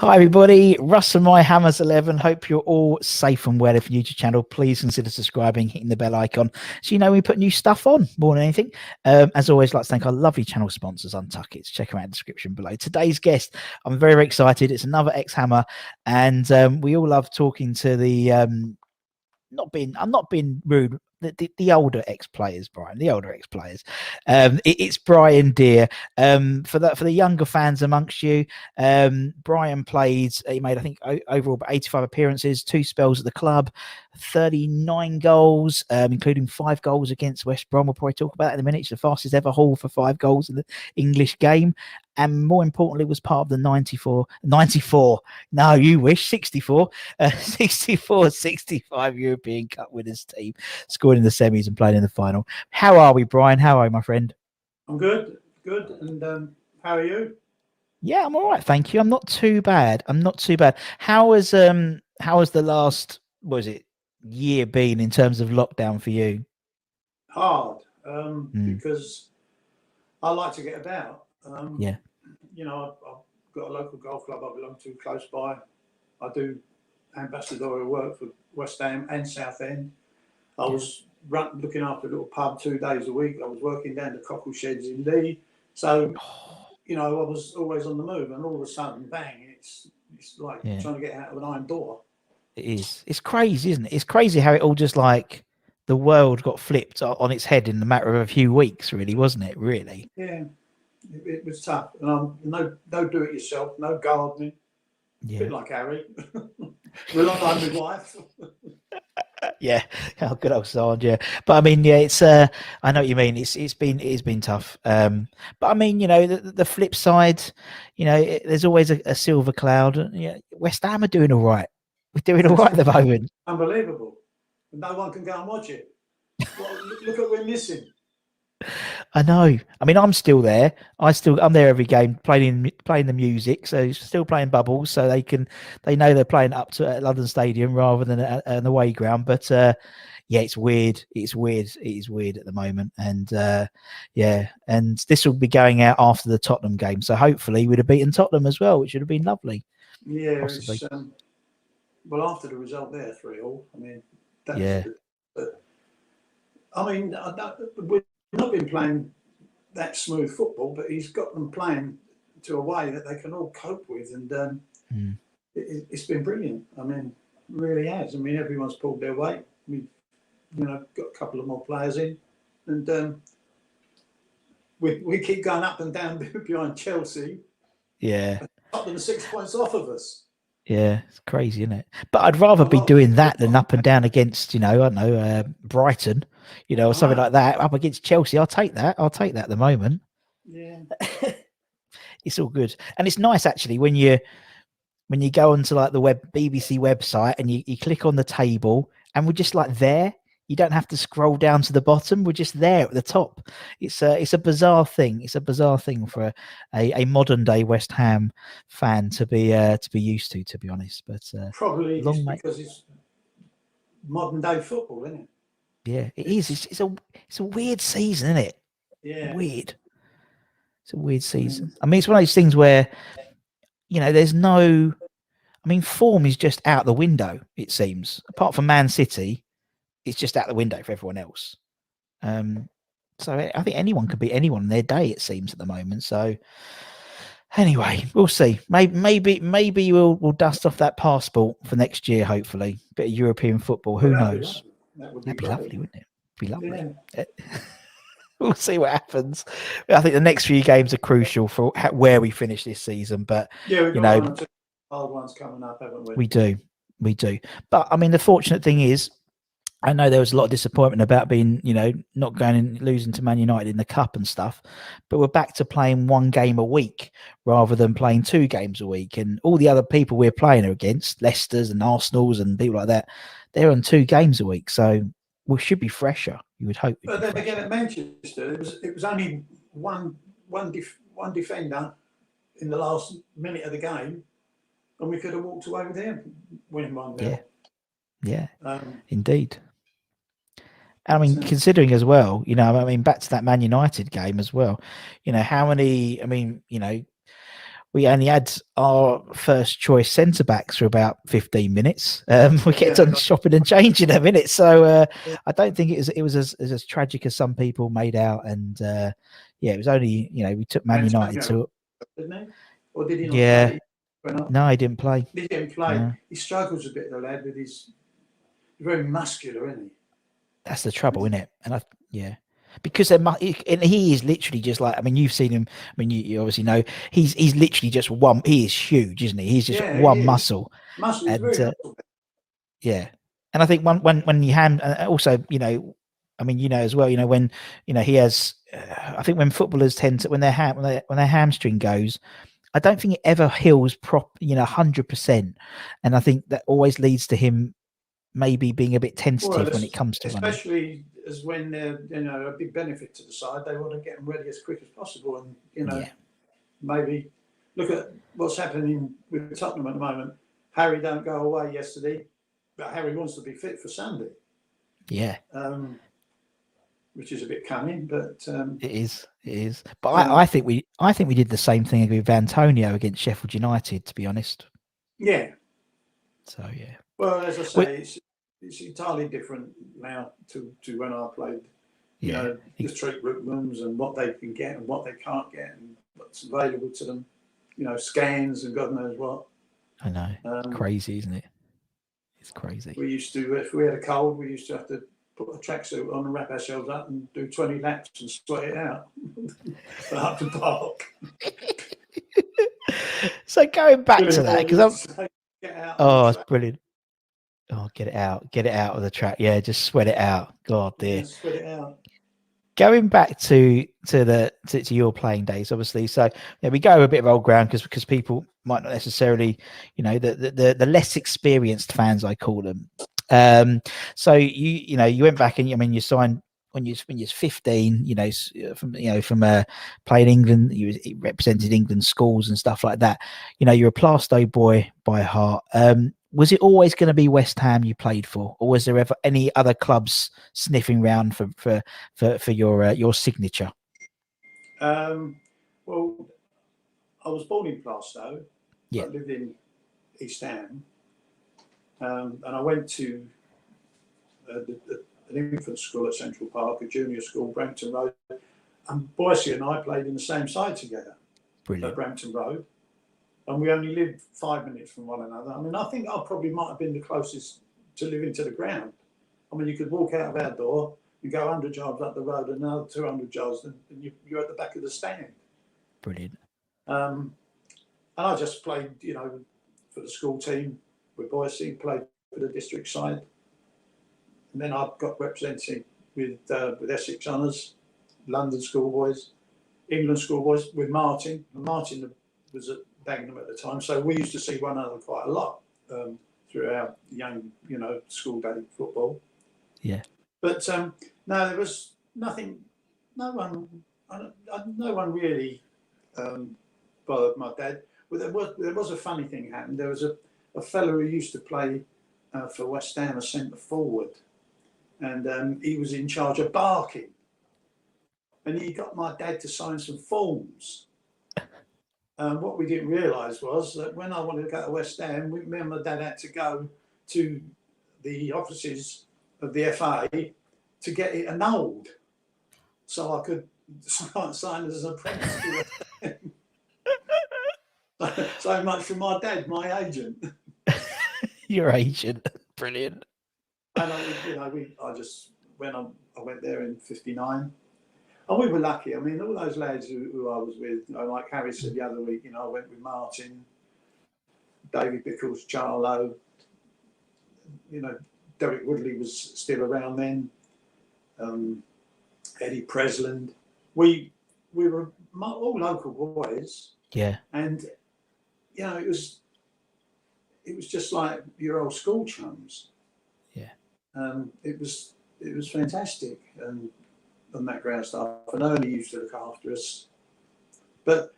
Hi everybody, Russ and my Hammers 11. Hope you're all safe and well. If you're new to the channel, please consider subscribing, hitting the bell icon so you know we put new stuff on more than anything. As always, I'd like to thank our lovely channel sponsors, Untuckits. Check them out in the description below. Today's guest, I'm very, very excited. It's another ex-Hammer, and we all love talking to the I'm not being rude. The older ex-players, Brian, the older ex-players. It's Brian Deer. For the younger fans amongst you, Brian played. He made, I think, overall about 85 appearances, 2 spells at the club, 39 goals, including 5 goals against West Brom. We'll probably talk about that in a minute. It's the fastest ever haul for 5 goals in the English game. And more importantly, was part of the 94, no, you wish, 64 65 European Cup winners team, scoring in the semis and playing in the final. How are we, Brian? How are you, my friend? I'm good. And how are you? Yeah, I'm all right, thank you. I'm not too bad. How was the last, what was it, year been in terms of lockdown for you? Hard, because I like to get about. Yeah. You know, I've got a local golf club I belong to close by. I do ambassadorial work for West Ham and Southend. I was looking after a little pub 2 days a week. I was working down the cockle sheds in Lee. So, you know, I was always on the move, and all of a sudden, bang, it's like trying to get out of an iron door. It is. It's crazy, isn't it? It's crazy how it all just like the world got flipped on its head in the matter of a few weeks, really, wasn't it? Really? Yeah. It was tough. No do it yourself, no gardening. Yeah. A bit like Harry. Rely on my wife. Yeah, oh, good old Sarge. Yeah, but I mean, yeah, it's I know what you mean. It's been tough. But I mean, you know, the flip side, you know, there's always a silver cloud. Yeah, West Ham are doing all right. We're doing all right at the moment. Unbelievable. No one can go and watch it. Well, look at we're missing. I know. I mean, I'm still there. I'm there every game playing the music. So still playing bubbles, so they know they're playing up to London Stadium rather than an away ground. But yeah, it's weird. It is weird at the moment. And yeah, and this will be going out after the Tottenham game. So hopefully we'd have beaten Tottenham as well, which would have been lovely. Yeah, it's, well, after the result there, 3-3. I mean, that's good. But I mean, we've not been playing that smooth football, but he's got them playing to a way that they can all cope with, and it's been brilliant. I mean, really has. I mean, everyone's pulled their weight. We've, you know, got a couple of more players in, and we keep going up and down behind Chelsea. Yeah, up to the 6 points off of us. Yeah, it's crazy, isn't it? But I'd rather be doing that than up and down against, you know, I don't know, Brighton, you know, or something like that. Up against Chelsea, I'll take that at the moment. Yeah, it's all good, and it's nice actually when you go onto like the BBC website and you click on the table, and we're just like there. You don't have to scroll down to the bottom. We're just there at the top. It's a bizarre thing. It's a bizarre thing for a modern day West Ham fan to be used to be honest. But probably because it's modern day football, isn't it? Yeah, it is. It's a weird season, isn't it? Yeah, weird. It's a weird season. I mean, it's one of those things where, you know, there's no. I mean, form is just out the window. It seems, apart from Man City. It's just out the window for everyone else. So I think anyone could beat anyone in their day, it seems, at the moment. So anyway, we'll see. Maybe we'll dust off that passport for next year, hopefully. Bit of European football. Who knows? That'd be lovely, wouldn't it? Be lovely. Yeah. We'll see what happens. I think the next few games are crucial for where we finish this season. But yeah, you know, old ones coming up, haven't we? We do. But I mean, the fortunate thing is, I know there was a lot of disappointment about being, you know, not going and losing to Man United in the cup and stuff, but we're back to playing 1 game a week rather than playing 2 games a week. And all the other people we're playing against, Leicester's and Arsenal's and people like that, they're on 2 games a week. So we should be fresher, you would hope. But then again, at Manchester, it was only one defender in the last minute of the game, and we could have walked away with him winning 1-0. Yeah, indeed. I mean, considering as well, you know, I mean, back to that Man United game as well, you know, how many, I mean, you know, we only had our first choice centre backs for about 15 minutes. We kept on shopping and changing a minute, so I don't think it was as tragic as some people made out. And it was only we took Man United to. Didn't he? Or did he not play? No, he didn't play. He didn't play. No. He struggles a bit, the lad, with his very muscular, isn't he? That's the trouble, isn't it? And because and he is literally just like, I mean, you've seen him. I mean, you obviously know he's literally just one. He is huge, isn't he? He's just one muscle. Muscle is very yeah. And I think when you also, I mean, as well, when he has. I think when footballers tend to when their hamstring goes, I don't think it ever heals 100%. And I think that always leads to him maybe being a bit tentative when it comes to especially as when they're a big benefit to the side, they want to get them ready as quick as possible, and maybe look at what's happening with Tottenham at the moment. Harry don't go away yesterday, but Harry wants to be fit for Sunday. Which is a bit cunning, but it is. But I think we did the same thing with Antonio against Sheffield United, to be honest. Yeah. So yeah. Well, as I say, it's entirely different now to when I played. The treatment rooms and what they can get and what they can't get and what's available to them. Scans and God knows what. I know. Crazy, isn't it? It's crazy. We used to, if we had a cold, we used to have to put a tracksuit on and wrap ourselves up and do 20 laps and sweat it out up the park. So going back to that, because it's brilliant. Oh, get it out of the track. Yeah, just sweat it out. God dear. Sweat it out. Going back to your playing days, obviously. So we go a bit of old ground because people might not necessarily, the less experienced fans, I call them. So you went back and you signed when you was 15. From playing England, you represented England schools and stuff like that. You're a Plaistow boy by heart. Was it always going to be West Ham you played for, or was there ever any other clubs sniffing around for your signature? Well, I was born in Plaistow. Yeah. I lived in East Ham, and I went to an infant school at Central Park, a junior school, Brampton Road, and Boise and I played in the same side together. Brilliant. At Brampton Road. And we only lived 5 minutes from one another. I mean, I think I probably might have been the closest to living to the ground. I mean, you could walk out of our door, you go 100 yards up the road, and another 200 yards, and you're at the back of the stand. Brilliant. And I just played, for the school team with Boise, played for the district side. And then I got represented with Essex Honours, London schoolboys, England schoolboys with Martin. And Martin was at Dagenham at the time, so we used to see one another quite a lot through our young, school day football. Yeah. But no, there was nothing. No one really bothered my dad. Well, there was a funny thing happened. There was a fellow who used to play for West Ham, a centre forward, and he was in charge of Barking, and he got my dad to sign some forms. What we didn't realise was that when I wanted to go to West Ham, me and my dad had to go to the offices of the FA to get it annulled, so I could sign as an apprentice to West Ham. So much for my dad, my agent. Your agent, brilliant. And I just I went there in '59. And we were lucky. I mean, all those lads who I was with, like Harry said the other week, I went with Martin, David Bickles, Charlo, Derek Woodley was still around then, Eddie Presland. We were all local boys. Yeah. And, it was just like your old school chums. Yeah. It was fantastic. And that ground staff, and Ernie used to look after us. But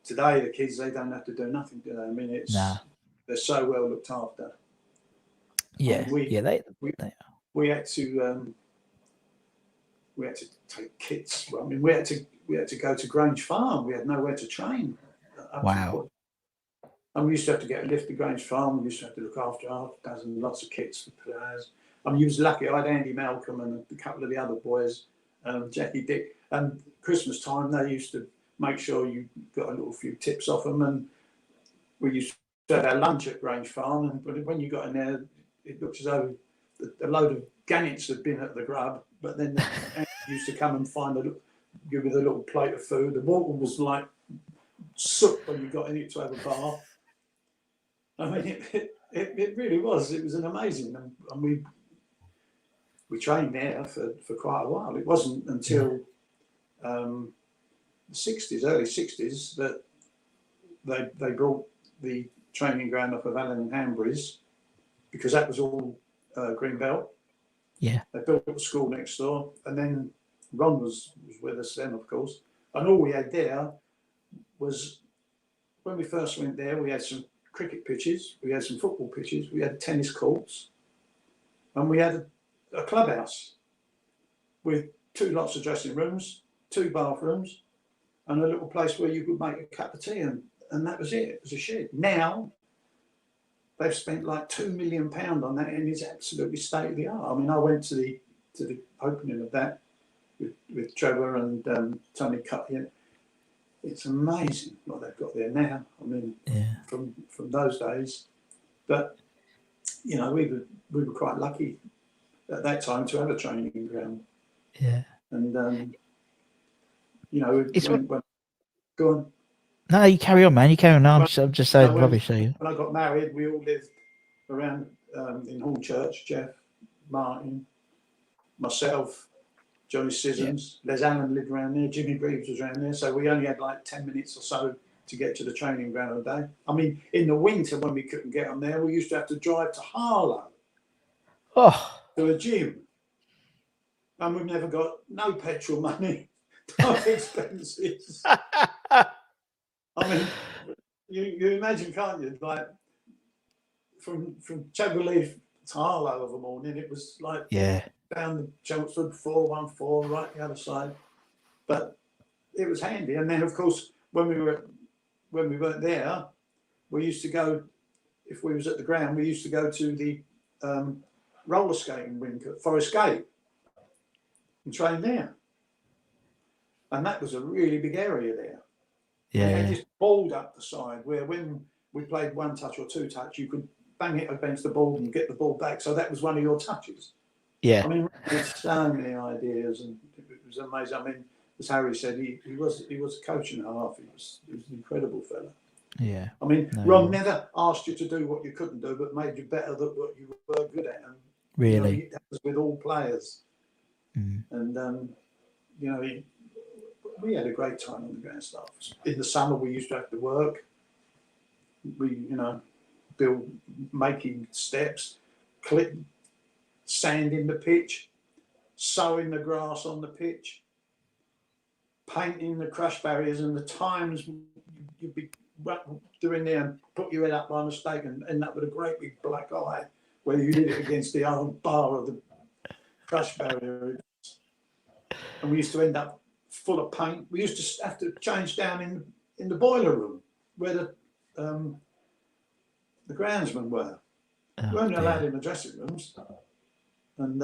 today, the kids, they don't have to do nothing, do they? I mean, they're so well looked after. Yeah, we had to take kits. I mean, we had to go to Grange Farm. We had nowhere to train up to Wow. the point. And we used to have to get a lift to Grange Farm. We used to have to look after half a dozen, lots of kits for players. I mean, you was lucky. I had Andy Malcolm and a couple of the other boys, Jackie Dick. And Christmas time, they used to make sure you got a little few tips off them. And we used to have our lunch at Grange Farm. And when you got in there, it looked as though a load of gannets had been at the grub. But then Andy used to come and give you a little plate of food. The water was like soot when you got in it to have a bath. I mean, it really was. It was an amazing, and we trained there for quite a while. It wasn't until the 60s, early 60s, that they brought the training ground up of Allen and Hanbury's, because that was all Greenbelt. Yeah. They built a school next door, and then Ron was with us then, of course. And all we had there was, when we first went there, we had some cricket pitches, we had some football pitches, we had tennis courts, and we had a clubhouse with 2 lots of dressing rooms, 2 bathrooms, and a little place where you could make a cup of tea, and that was it. It was a shed. Now they've spent like £2 million on that, and it's absolutely state of the art. I mean, I went to the opening of that with Trevor and Tony Cutler. It's amazing what they've got there now. I mean, from those days, but you know, we were quite lucky at that time to have a training ground. Yeah. And you know, go on. No, you carry on, man. You carry on. No, I'm just saying rubbish. When I got married, we all lived around in Hornchurch. Jeff, Martin, myself, Johnny Sissons, Les Allen lived around there, Jimmy Greaves was around there, so we only had like 10 minutes or so to get to the training ground a day. I mean, in the winter when we couldn't get them there, we used to have to drive to Harlow to a gym, and we've never got no petrol money, no expenses. I mean, you imagine, can't you? Like from Chadwell to Harlow of a morning, it was like down the Chelmsford 414 right the other side. But it was handy. And then, of course, when we weren't there, we used to go. If we was at the ground, we used to go to the roller skating rink at Forest Gate and train there. And that was a really big area there. Yeah. And they just balled up the side, where when we played 1 touch or 2 touch, you could bang it against the ball and get the ball back. So that was one of your touches. Yeah. I mean, there's so many ideas, and it was amazing. I mean, as Harry said, he was a coach and a half. He was an incredible fella. Yeah. I mean, Ron never asked you to do what you couldn't do, but made you better at what you were good at. And, really? You know, that was with all players. Mm. And, you know, we had a great time on the ground stuff. In the summer, we used to have to work. We, you know, making steps, sanding the pitch, sowing the grass on the pitch, painting the crush barriers, and the times you'd be doing there and put your head up by mistake and end up with a great big black eye where you hit it against the old bar of the crush barrier. And we used to end up full of paint. We used to have to change down in the boiler room where the groundsmen were. We weren't allowed in the dressing rooms. And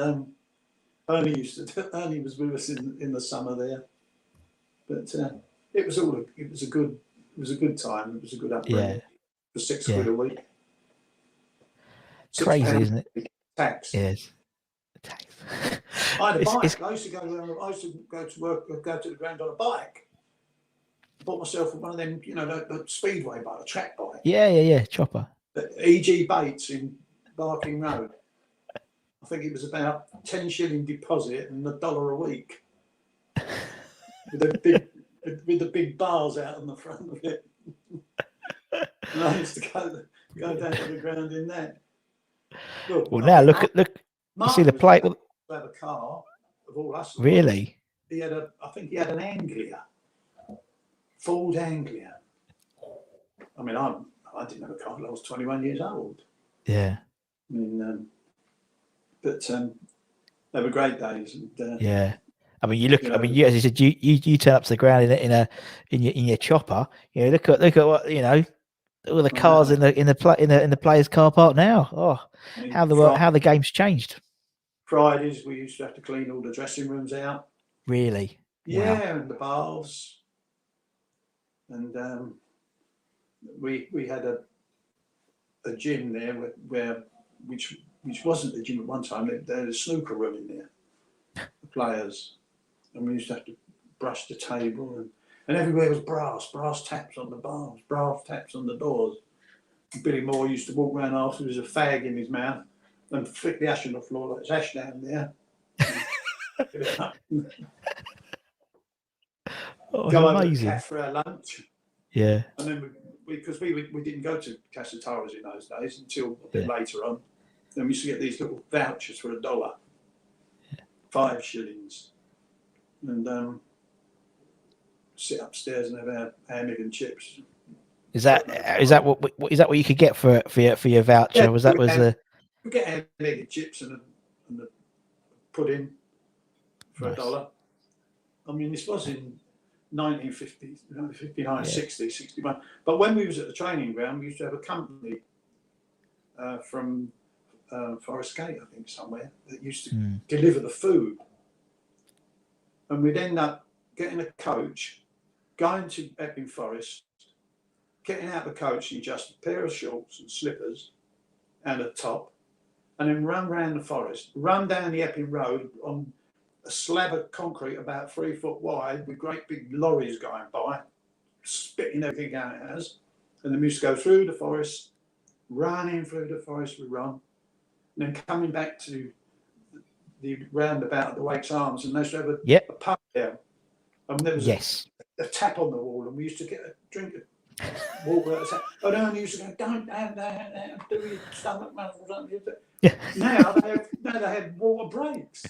Ernie was with us in the summer there. But it was a good time. It was a good upbringing for £6 a week. Crazy, isn't it? Tax. Yes. Tax. I had a bike. I used to go to work, go to the ground on a bike. Bought myself one of them, you know, the speedway bike, a track bike. Yeah. Chopper. E.G. Bates in Barking Road. I think it was about 10 shilling deposit and $1 a week. With the big bars out on the front of it. And I used to go down to the ground in that. Look, well, now look. You see the plate. Have a car of all us. Really? I think he had an Anglia, Ford Anglia. I mean, I didn't have a car until I was 21 years old. Yeah. I mean, but they were great days. And, I mean, you look. I mean, you, as you said, you turn up to the ground in your chopper. You know, look at what all the cars in the players' car park now. Oh, I mean, how the game's changed. Fridays we used to have to clean all the dressing rooms out. Really? Yeah, wow. And the baths, and we had a gym there which wasn't a gym at one time. There was a snooker room in there, the players, and we used to have to brush the table, and everywhere was brass taps on the bars, brass taps on the doors. Billy Moore used to walk around afterwards with a fag in his mouth and flick the ash on the floor like there's ash down there. Go over to the cafe for our lunch. Yeah. And then because we didn't go to Casataras in those days until a bit later on. Then we used to get these little vouchers for $1, 5 shillings, and sit upstairs and have our hamburger and chips. Is that what you could get for your voucher? Yeah, we get hamburger chips and the pudding for $1. I mean, this was in 1950, 59, 60, 61. But when we was at the training ground, we used to have a company from Forest Gate, I think, somewhere, that used to deliver the food. And we'd end up getting a coach, going to Epping Forest, getting out the coach in just a pair of shorts and slippers and a top, and then run round the forest, run down the Epping Road on a slab of concrete about 3 foot wide with great big lorries going by, spitting everything out at us. And then we used to go through the forest, running through the forest, we run, and then coming back to the roundabout at the Wakes Arms, and they used to have a pub there. And there was a tap on the wall, and we used to get a drink of water out of the tap. And then we used to go, don't have that, do your stomach muscles. Now they have water breaks.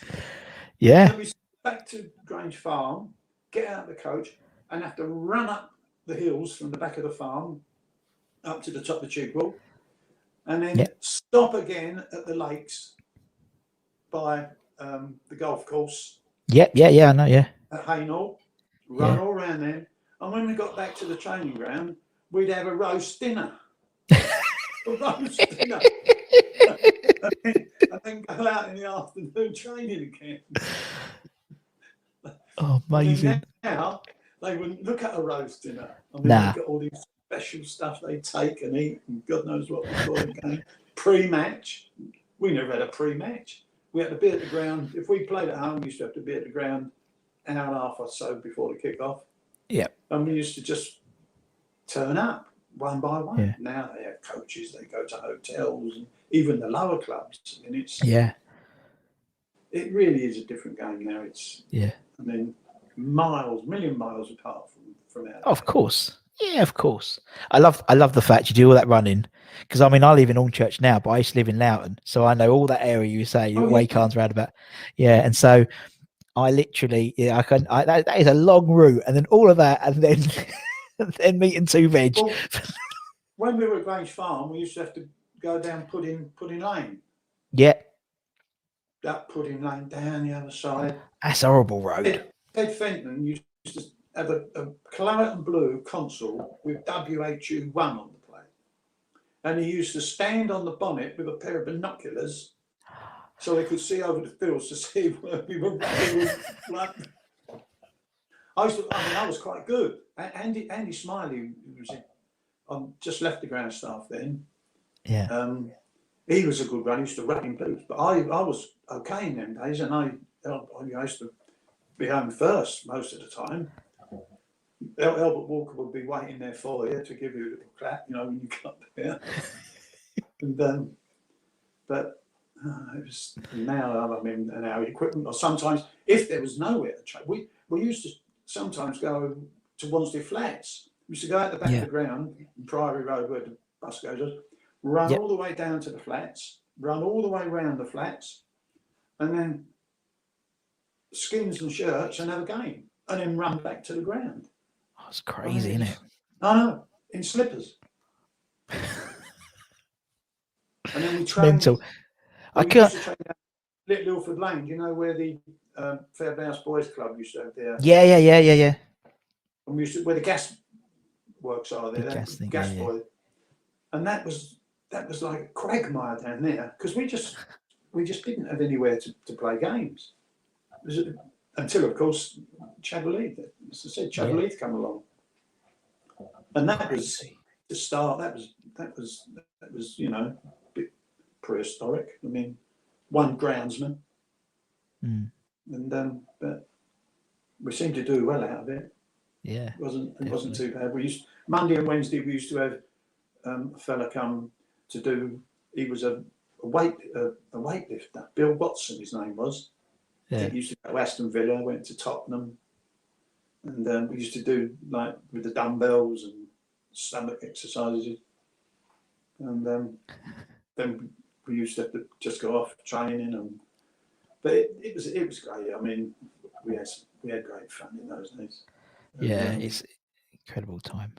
Yeah. And then we back to Grange Farm, get out of the coach, and have to run up the hills from the back of the farm up to the top of Chigwell, and then stop again at the lakes by the golf course. I know, At Hainault, run all around there. And when we got back to the training ground, we'd have a roast dinner. And then go out in the afternoon training again. Oh, amazing. Now, they wouldn't look at a roast dinner. I mean, they've got all these special stuff they take and eat, and God knows what we call it again. Pre-match. We never had a pre-match. We had to be at the ground. If we played at home, we used to have to be at the ground an hour and a half or so before the kick-off. Yeah. And we used to just turn up one by one. Yeah. Now they have coaches, they go to hotels, and even the lower clubs. And it's it really is a different game now. It's I mean, million miles apart from our Of course. Yeah, of course. I love the fact you do all that running, because I mean I live in Hornchurch now, but I used to live in Loughton, so I know all that area you say, Wakes Arms roundabout. Yeah, and so I literally that is a long route, and then all of that, and then then meat and two veg. Well, when we were at Grange Farm, we used to have to go down Pudding Lane. Yeah. That Pudding Lane down the other side. That's a horrible road. Ted Fenton used to have a claret and blue console with WHU1 on the plate. And he used to stand on the bonnet with a pair of binoculars so they could see over the fields to see where we were running. I was quite good. Andy Smiley was just left the ground staff then. Yeah. He was a good runner. He used to run in boots, but I was okay in them days, and I used to be home first most of the time. Albert Walker would be waiting there for you to give you a little clap, when you got there. And but it was now. I mean, and our equipment, or sometimes if there was nowhere to train, we used to sometimes go to Wanstead Flats. We used to go out the back of the ground, Priory Road, where the bus goes up, run all the way down to the flats, run all the way around the flats, and then skins and shirts and have a game, and then run back to the ground. Oh, it's crazy, isn't it? I know, in slippers. And then we trained. Mental. Little Ilford Lane. Do you know where the Fairbounce Boys Club used to have their? Yeah. And we used to, where the gas works are there. Gas boy. And that was like a quagmire down there because we just didn't have anywhere to play games. Until of course Chadwell Heath, as I said, Chadwell Heath come along, and that was the start. That was a bit prehistoric. I mean, one groundsman, and but we seemed to do well out of it. Yeah, it wasn't too bad. Monday and Wednesday we used to have a fella come to do. He was a weightlifter. Bill Watson, his name was. Yeah. He used to go to Aston Villa, went to Tottenham, and we used to do like with the dumbbells and stomach exercises, and then we used to have to just go off training, but it was great. I mean, we had great fun in those days. And, it's incredible time.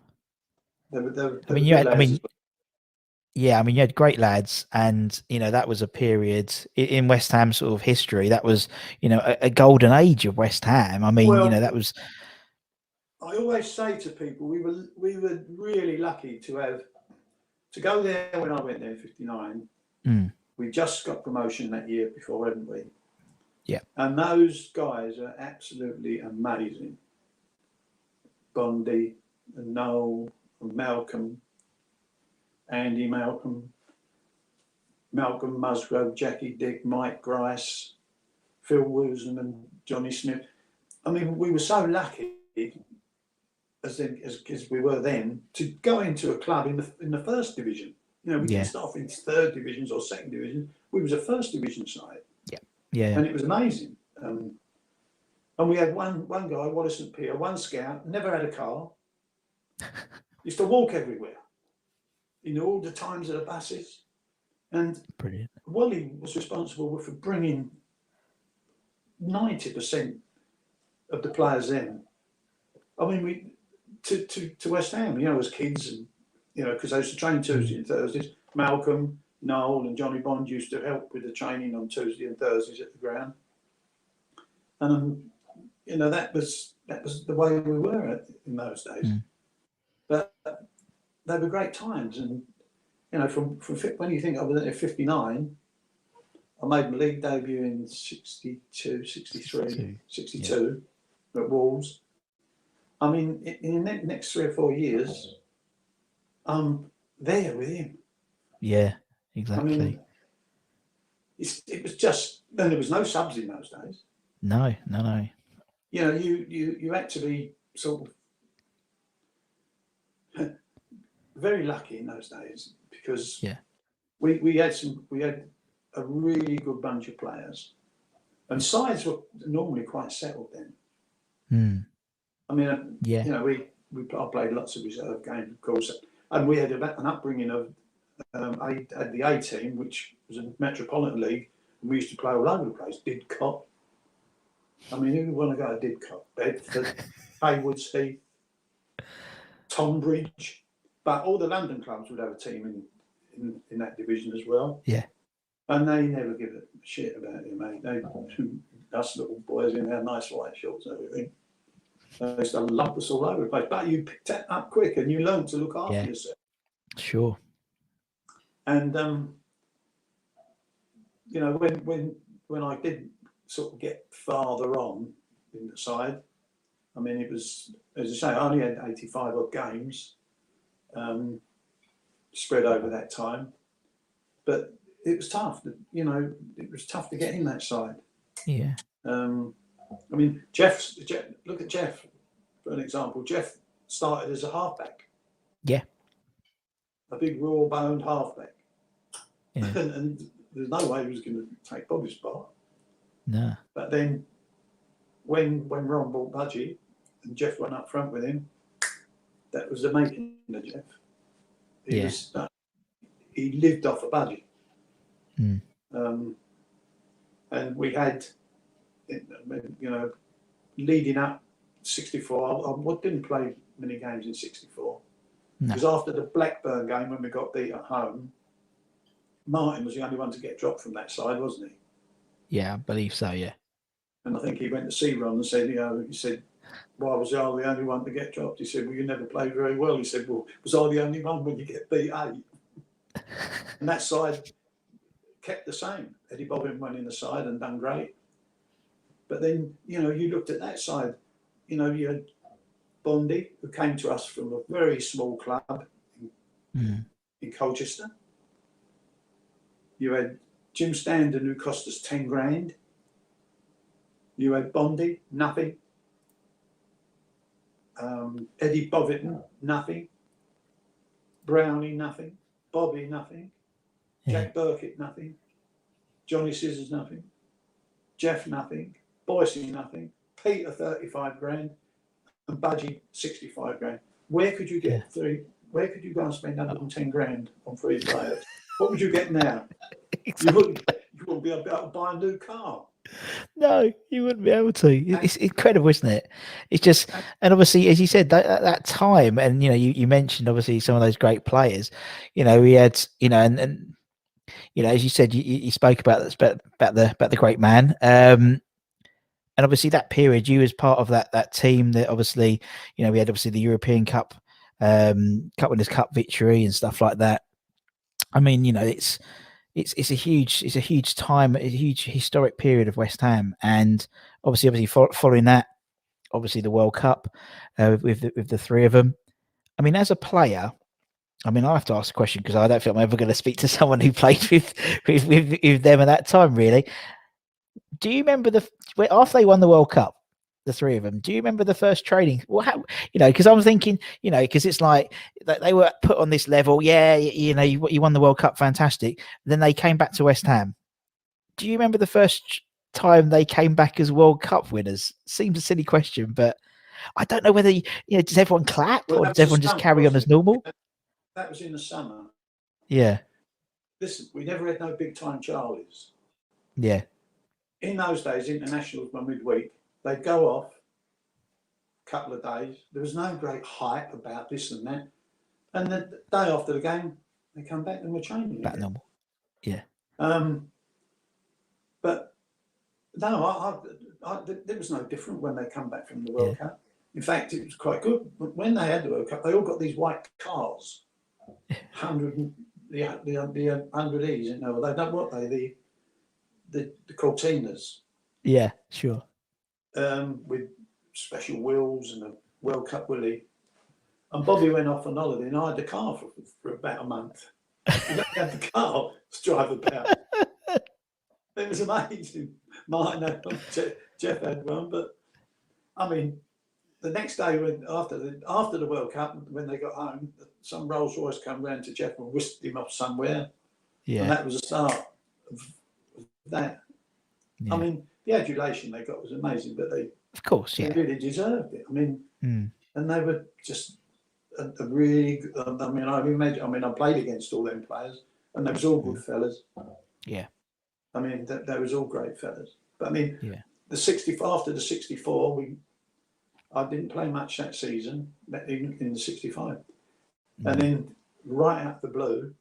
You had great lads, and that was a period in West Ham sort of history. That was a golden age of West Ham. I mean, that was. I always say to people, we were really lucky to go there when I went there in '59. We just got promotion that year before, hadn't we? Yeah. And those guys are absolutely amazing. Bondi and Noel and Malcolm. Andy Malcolm Musgrove, Jackie Dick, Mike Grice, Phil Woosnam and Johnny Smith. I mean, we were so lucky, as we were then, to go into a club in the first division. We didn't start off in third divisions or second division. We was a first division side. Yeah. And it was amazing. And we had one guy, Wallace St. Pierre, one scout, never had a car. Used to walk everywhere. All the times of the buses. And brilliant. Wally was responsible for bringing 90% of the players in. I mean, we to West Ham, as kids, and because I used to train Tuesday and Thursdays. Malcolm, Noel, and Johnny Bond used to help with the training on Tuesday and Thursdays at the ground. And that was the way we were in those days. But they were great times, and from when you think I was there in '59, I made my league debut in 62, 63, 62 at Wolves. I mean, in the next 3 or 4 years, I'm there with him. Yeah, exactly. I mean, it was just then there was no subs in those days. No. You had to be sort of very lucky in those days because we had a really good bunch of players, and sides were normally quite settled then. I mean, I played lots of reserve games, of course, and we had an upbringing of I had the A team, which was a Metropolitan League, and we used to play all over the place. Didcot. I mean, who would want to go to Didcot? Bedford, Haywards Heath, Tonbridge. But all the London clubs would have a team in that division as well. Yeah. And they never give a shit about you, mate. Us little boys in our nice white shorts and everything. They used to lump us all over the place. But you picked that up quick and you learned to look after yourself. Sure. And when I did sort of get farther on in the side, I mean, it was, as I say, I only had 85 odd games spread over that time, but it was tough. It was tough to get in that side. Yeah. I mean, look at Jeff for an example. Jeff started as a halfback. Yeah. A big raw-boned halfback. Yeah. And there's no way he was going to take Bobby's spot. No. But then when Ron bought Budgie and Jeff went up front with him, that was the making of Jeff. He lived off a Budgie. And we had, leading up 64, I didn't play many games in 64. Because after the Blackburn game, when we got beat at home, Martin was the only one to get dropped from that side, wasn't he? Yeah, I believe so. Yeah. And I think he went to see Ron and said, he said, why was I the only one to get dropped? He said, well, you never played very well. He said, well, was I the only one when you get beat 8? And that side kept the same. Eddie Bobbin went in the side and done great. But then, you looked at that side, you had Bondi, who came to us from a very small club in Colchester. You had Jim Standen, who cost us 10 grand. You had Bondi, nothing. Eddie Bovington, nothing. Brownie, nothing. Bobby, nothing. Jack Burkett, nothing. Johnny Scissors, nothing. Jeff, nothing. Boycey, nothing. Peter, 35 grand. And Budgie, 65 grand. Where could you get where could you go and spend 110 grand on 3 players? What would you get now? Exactly. You wouldn't be able to buy a new car. No, you wouldn't be able to. It's incredible, isn't it? It's just, and obviously, as you said, that time, and you mentioned obviously some of those great players. We had, and as you said, you spoke about the great man. And obviously that period, you was part of that team that obviously, we had obviously the European Cup, Cup Winners' Cup victory and stuff like that. I mean, it's a huge time, a huge historic period of West Ham, and obviously following that, obviously the World Cup with the three of them. I mean, as a player, I have to ask a question because I don't think I'm ever going to speak to someone who played with them at that time. Really, do you remember after they won the World Cup, the three of them? Do you remember the first training? Well, how, because I was thinking, because it's like they were put on this level. Yeah, you won the World Cup, fantastic. Then they came back to West Ham. Do you remember the first time they came back as World Cup winners? Seems a silly question, but I don't know whether does everyone clap or does everyone just carry on as normal? That was in the summer. Yeah. Listen, we never had no big time Charlies. Yeah. In those days, internationals were midweek. They'd go off a couple of days. There was no great hype about this and that. And the day after the game, they come back and we're training back again. Normal. Yeah. But no, there was no different when they come back from the World Cup. In fact, it was quite good. When they had the World Cup, they all got these white cars, 100 the 100Es. They don't what they the Cortinas. Yeah, sure. With special wheels and a World Cup Willie. And Bobby went off on holiday and I had the car for about a month. And I had the car to drive about. It was amazing. Martin had one, Jeff had one, but I mean, the next day after the World Cup, when they got home, some Rolls Royce came round to Jeff and whisked him off somewhere. Yeah. And that was the start of that. Yeah. I mean, the adulation they got was amazing, but they really deserved it. I mean, and they were just a really good, I played against all them players and they was all good fellas. Yeah. I mean, they was all great fellas. But I mean, after the 64, I didn't play much that season, even in the 65. And then right out the blue,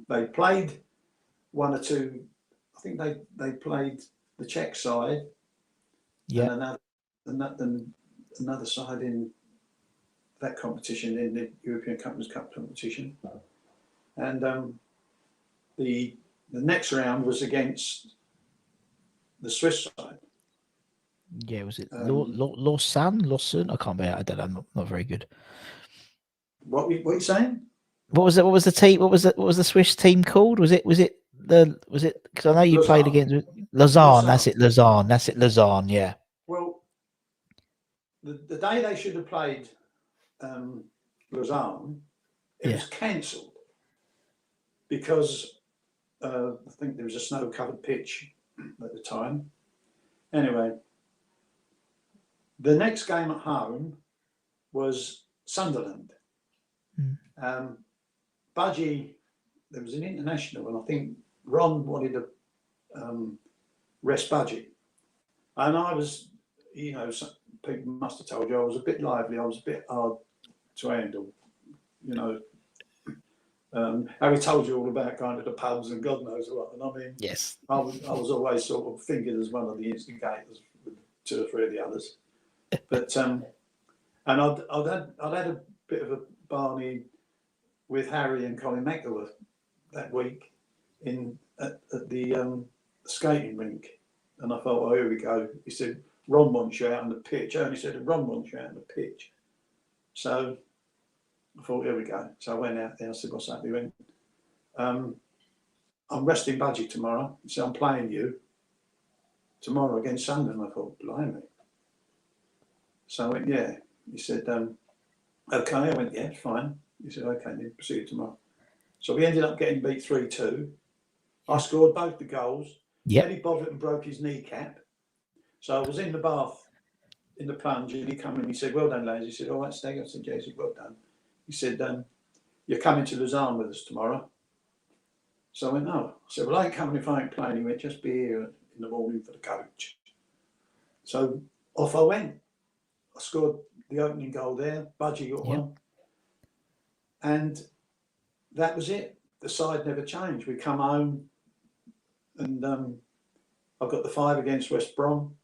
they played one or two. I think they played the Czech side, and another side in that competition, in the European Cup Winners' Cup competition. And the next round was against the Swiss side. Yeah, was it Lausanne? I can't be. I don't know. I'm not very good. What are you saying? What was it? What was the team? What was the Swiss team called? Was it? Because I know you played against Lausanne. That's it, Lausanne. Yeah. Well, the day they should have played Lausanne, it was cancelled because I think there was a snow-covered pitch at the time. Anyway, the next game at home was Sunderland. Budgie, there was an international, and I think Ron wanted to rest Budgie. And I was, some people must have told you I was a bit lively, I was a bit hard to handle, Harry told you all about kind of the pubs and God knows what. And I mean, Yes. I was always sort of thinking as one of the instigators with 2 or 3 of the others. But and I'd had a bit of a barney with Harry and Colin McElworth that week at the skating rink, and I thought, oh, here we go. He said, Ron wants you out on the pitch. I only said, Ron wants you out on the pitch. So I thought, here we go. So I went out there. I said, what's that? He went, I'm resting Budgie tomorrow. He said, I'm playing you tomorrow against Sunderland. I thought, blimey. So I went, yeah. He said, okay. I went, yeah, fine. He said, okay, then see you tomorrow. So we ended up getting beat 3-2. I scored both the goals. Yep. Eddie Bovington broke his kneecap. So I was in the bath, in the plunge, and he come in. He said, well done, lads. He said, all right, Stag. I said, yeah. He said, well done. He said, you're coming to Lausanne with us tomorrow. So I went, no. I said, well, I ain't coming if I ain't playing. He went, just be here in the morning for the coach. So off I went. I scored the opening goal there. Budgie got one. And that was it. The side never changed. We come home and I got the 5 against West Brom.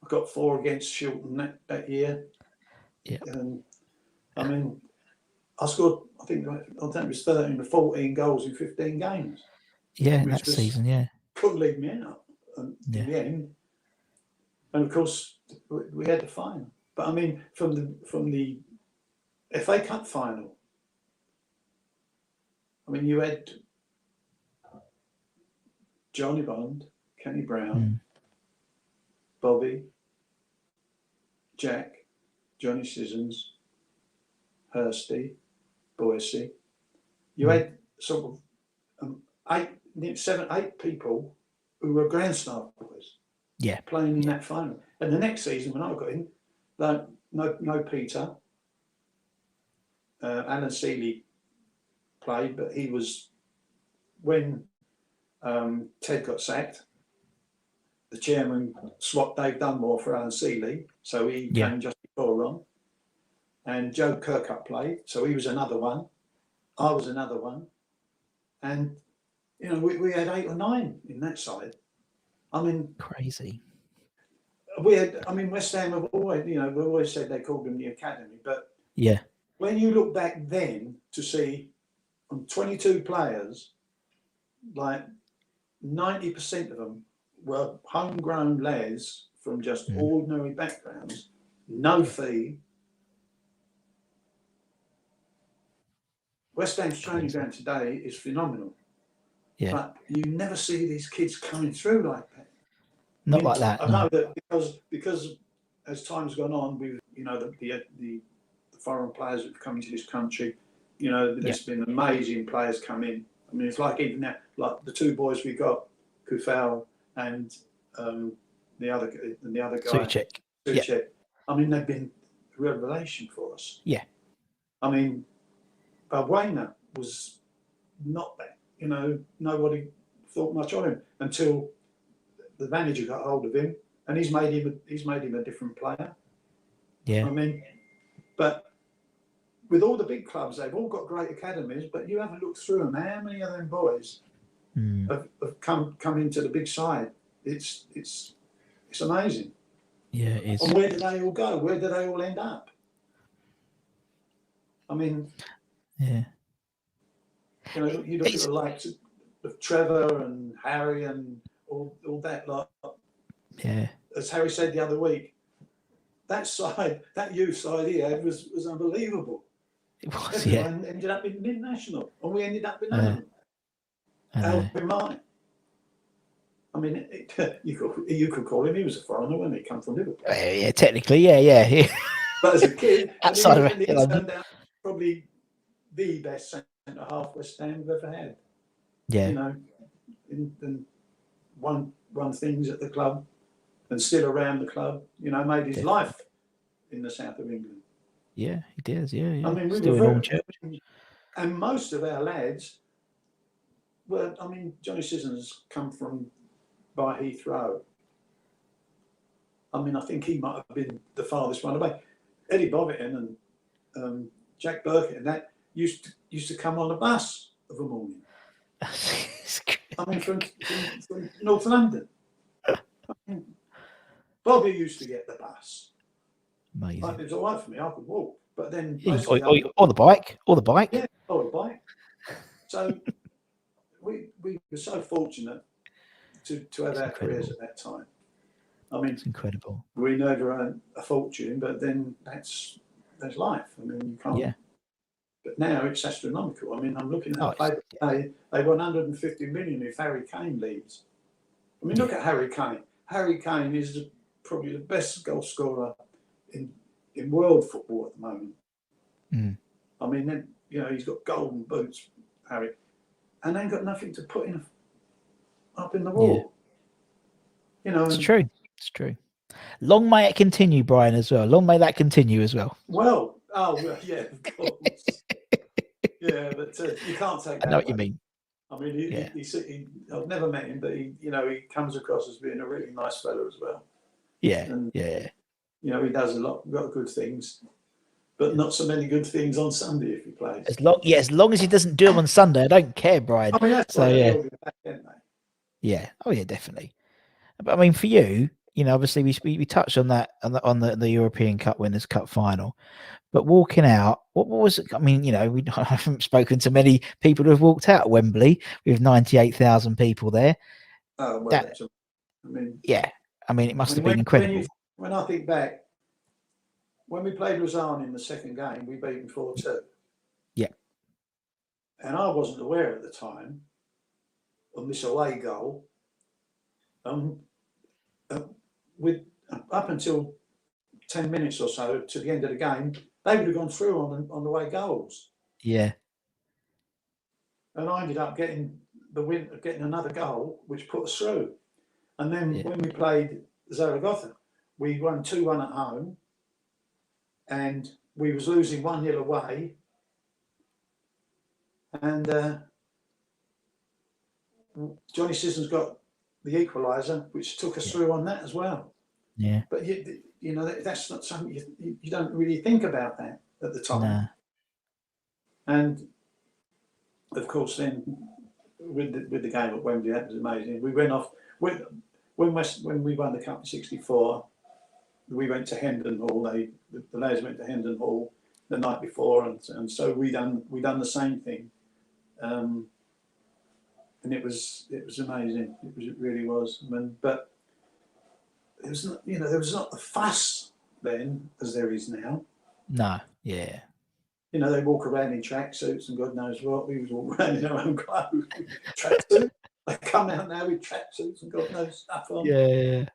I got 4 against Shilton that year. Yeah. I mean, I scored, I think it was 13 or 14 goals in 15 games. Yeah, in that season, yeah. Couldn't leave me out in the end. And of course, we had the final. But I mean, from the FA Cup final, I mean, you had Johnny Bond, Kenny Brown, Bobby, Jack, Johnny Sissons, Hursty, Boycey. You had sort of 7, 8 people who were Grand Star boys. Yeah. Playing in that final. And the next season, when I got in, no Peter. Alan Seeley played, but he was, when Ted got sacked, the chairman swapped Dave Dunmore for Alan Seeley, so he came just before Ron. And Joe Kirkup played, so he was another one. I was another one. And, you know, we had 8 or 9 in that side. I mean, crazy. We had, I mean, West Ham have always, you know, we always said they called them the academy, but when you look back then to see on 22 players, like 90% of them were homegrown lads from just ordinary backgrounds, no fee. West Ham's training ground today is phenomenal, but you never see these kids coming through like that. Not like that. I know that because as time's gone on, we've, you know, the foreign players that have come into this country, you know, there's been amazing players come in. I mean, it's like even now, like the 2 boys we got, Kufau and the other guy, Suchek. I mean, they've been a revelation for us. Yeah. I mean, Balbuena was not that, you know, nobody thought much on him until the manager got hold of him, and he's made him a different player. Yeah. I mean, but with all the big clubs, they've all got great academies, but you haven't looked through them. How many of them boys have come into the big side? It's amazing. Yeah, it is. And where do they all go? Where do they all end up? I mean, you know, you look at the likes of Trevor and Harry and all that lot. Yeah. As Harry said the other week, that side, that youth side he had was unbelievable. It was. Everyone ended up in mid-national, and we ended up in Alvin Martin. I mean, you could call him. He was a foreigner when he come from Liverpool. Yeah, technically, yeah. But as a kid, outside of it, turned out probably the best centre half West Ham have ever had. Yeah. You know, and won things at the club, and still around the club. You know, made his life in the south of England. Yeah, he does. Yeah. I mean, we still were very, and most of our lads were. I mean, Johnny Sissons come from by Heathrow. I mean, I think he might have been the farthest one away. Eddie Bovington and Jack Burkett and that used used to come on a bus of a morning. I mean, from North London. I mean, Bobby used to get the bus. Amazing. Like, it was all right for me. I could walk. But then... Or the bike. Yeah, or the bike. So we were so fortunate to have our careers at that time. I mean, it's incredible. We never earned a fortune, but then that's life. I mean, you can't... Yeah. But now it's astronomical. I mean, I'm looking at the paper today. They won 150 million if Harry Kane leaves. I mean, look at Harry Kane. Harry Kane is probably the best goal scorer in world football at the moment. Mm. I mean, then, he's got golden boots, Harry, and ain't got nothing to put up in the wall. Yeah. It's true. It's true. Long may it continue, Brian, as well. Long may that continue as well. Well, yeah, of course. Yeah, but you can't take that. I know what you mean. I mean, I've never met him, but he comes across as being a really nice fellow as well. Yeah, and, yeah. He does a lot of good things, but not so many good things on Sunday if he plays. As long as he doesn't do them on Sunday, I don't care, Brian. I mean, that's why they're building back, aren't they? Yeah. Oh, yeah, definitely. But I mean, for you, obviously we touched on that on the European Cup Winners' Cup final. But walking out, what was it? I mean, we haven't spoken to many people who have walked out at Wembley with 98,000 people there. Oh, well, it must have been incredible. When I think back, when we played Lausanne in the second game, we beat them 4-2. Yeah. And I wasn't aware at the time on this away goal. With up until 10 minutes or so to the end of the game, they would have gone through on the way goals. Yeah. And I ended up getting another goal, which put us through. And then when we played Zaragoza, we won 2-1 at home, and we was losing 1-0 away. And Johnny Sissons got the equaliser, which took us through on that as well. Yeah. But that's not something you don't really think about that at the time. Nah. And of course, then with the game at Wembley, that was amazing. We went off when we won the Cup in '64. We went to Hendon Hall. The lads went to Hendon Hall the night before, and so we done the same thing. And it was amazing. It really was. I mean, but it was not, there was not the fuss then as there is now. No, yeah. They walk around in tracksuits and God knows what. We was all around in our own clothes, tracksuit. They come out now with tracksuits and God knows stuff on. Yeah.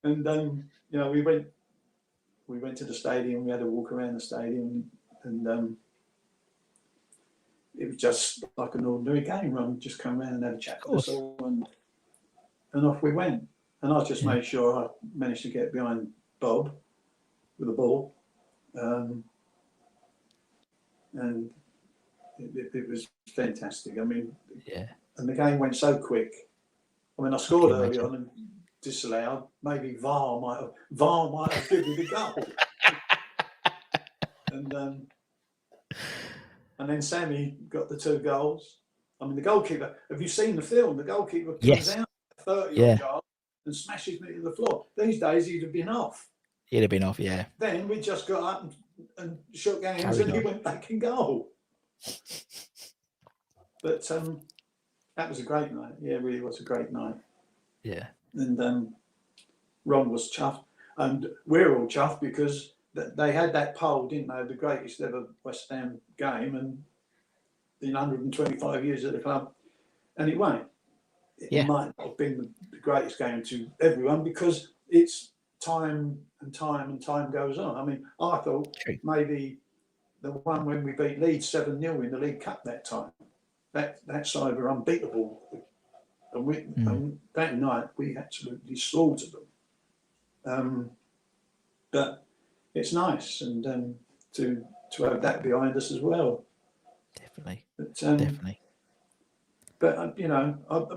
And we went to the stadium. We had to walk around the stadium, and it was just like an ordinary game. We just come around and had a chat with us all, and off we went. And I just made sure I managed to get behind Bob with the ball, and it was fantastic. I mean, and the game went so quick. I mean, I scored early on and disallowed. Maybe VAR might have given me the goal. And then Sammy got the 2 goals. I mean, the goalkeeper. Have you seen the film? The goalkeeper comes out 30 yards and smashes me to the floor. These days, he'd have been off. He'd have been off, yeah. Then we just got up and shook hands, and he went back in goal. But that was a great night. Yeah, it really was a great night. Yeah. And Ron was chuffed, and we're all chuffed because they had that poll, didn't they? The greatest ever West Ham game, and in 125 years at the club, and it won't. It might not have been the greatest game to everyone because it's time goes on. I mean, I thought maybe the one when we beat Leeds 7-0 in the League Cup that time, that side were unbeatable. And that night we absolutely slaughtered them. But it's nice and to have that behind us as well. Definitely. But, definitely. But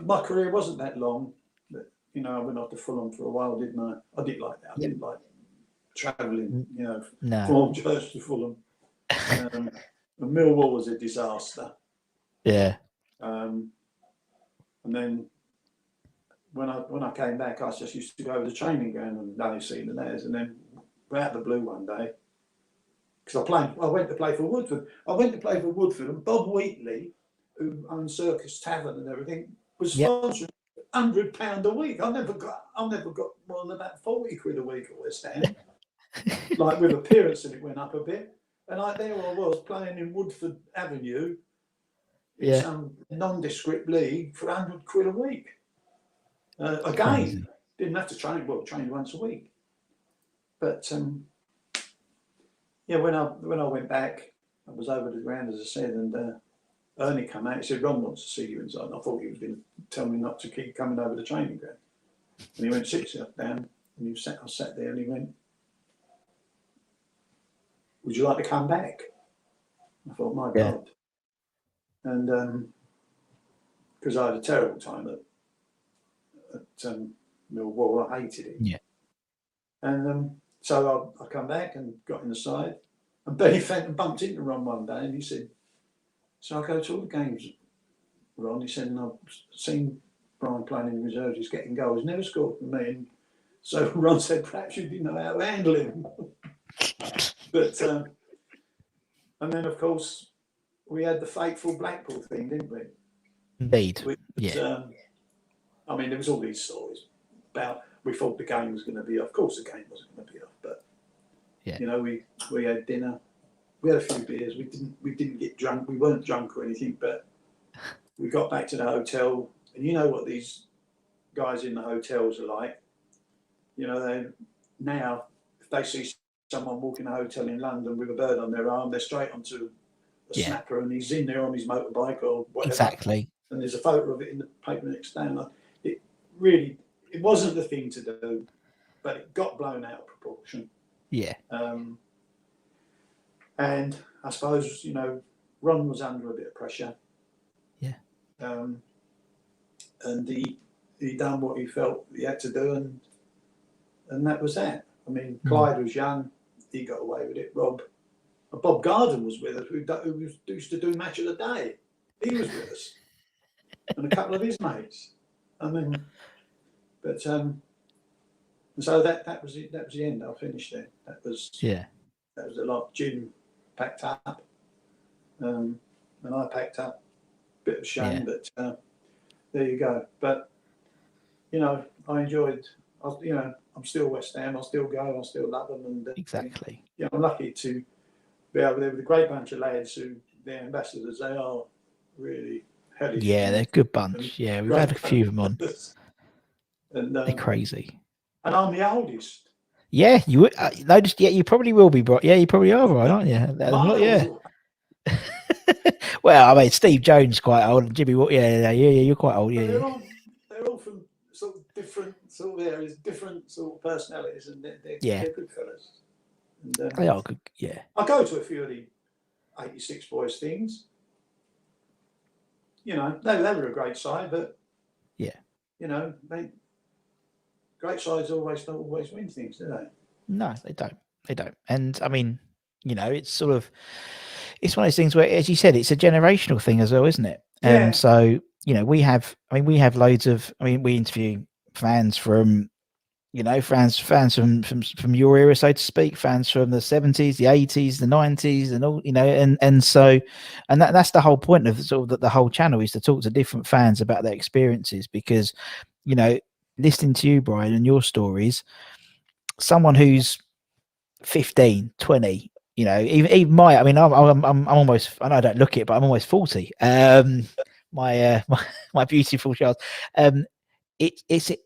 my career wasn't that long. But, I went off to Fulham for a while, didn't I? I did like that. I didn't like travelling, from Church to Fulham. And Millwall was a disaster. Yeah. And then when I came back, I just used to go to the training ground and only see the theirs. And then out of the blue one day, because I went to play for Woodford. And Bob Wheatley, who owned Circus Tavern and everything, was sponsoring £100 a week. I never got more than about 40 quid a week at West Ham. Like with appearance, and it went up a bit. And there I was playing in Woodford Avenue in some nondescript league for 100 quid a week. Again, didn't have to train. Well, trained once a week. But when I went back, I was over the ground, as I said, and Ernie came out. He said, "Ron wants to see you inside." And I thought he was going to tell me not to keep coming over the training ground. And he went, "Sit yourself down." And I sat there, and he went, "Would you like to come back?" I thought, my God. And because I had a terrible time at Millwall, I hated it. Yeah. And so I come back and got in the side. And Benny Fenton bumped into Ron one day and he said, "So I go to all the games, Ron." He said, "And I've seen Brian playing in reserves, he's getting goals, never scored for me." And so Ron said, "Perhaps you didn't know how to handle him." But and then, of course, we had the fateful Blackpool thing, didn't we? Indeed. I mean, there was all these stories about we thought the game was going to be off. Of course, the game wasn't going to be off, but we had dinner, we had a few beers. We didn't get drunk. We weren't drunk or anything, but we got back to the hotel, and you know what these guys in the hotels are like. You know, if they see someone walking a hotel in London with a bird on their arm, they're straight onto a snapper, and he's in there on his motorbike or whatever. Exactly. And there's a photo of it in the paper next day. And it wasn't the thing to do, but it got blown out of proportion. Yeah. And I suppose, Ron was under a bit of pressure. Yeah. And he done what he felt he had to do, and that was that. I mean, Clyde was young, he got away with it. Bob Garden was with us, who used to do Match of the Day. He was with us, and a couple of his mates. I mean, but so that was it. That was the end. I finished there. That was a lot. Jim packed up, and I packed up. Bit of shame, but there you go. But I enjoyed. I'm still West Ham. I still go. I still love them, and exactly. I'm lucky to be over there with a great bunch of lads who they're ambassadors. They are really hellish. Yeah, they're a good bunch. Yeah, we've had a few of them on. And they're crazy. And I'm the oldest. Yeah, you would noticed. Yeah, you probably will be, bro. Yeah, you probably are, right, aren't you? Well, I mean, Steve Jones is quite old, and Jimmy. Yeah, you're quite old. Yeah, they're all from sort of different sort of areas, different sort of personalities, and they're good fellas. And, they are good. Yeah, I go to a few of the 86 boys things. They were a great side, but great sides always don't always win things, do they? No, they don't. They don't. And I mean, it's sort of it's one of those things where, as you said, it's a generational thing as well, isn't it? And so we have loads of. I mean, we interview fans from. Fans from your era, so to speak, fans from the 70s, the 80s, the 90s, and all, and that's the whole point of sort of the whole channel, is to talk to different fans about their experiences, because, listening to you, Brian, and your stories, someone who's 15, 20, even I'm almost, and I don't look it, but I'm almost 40. My beautiful child.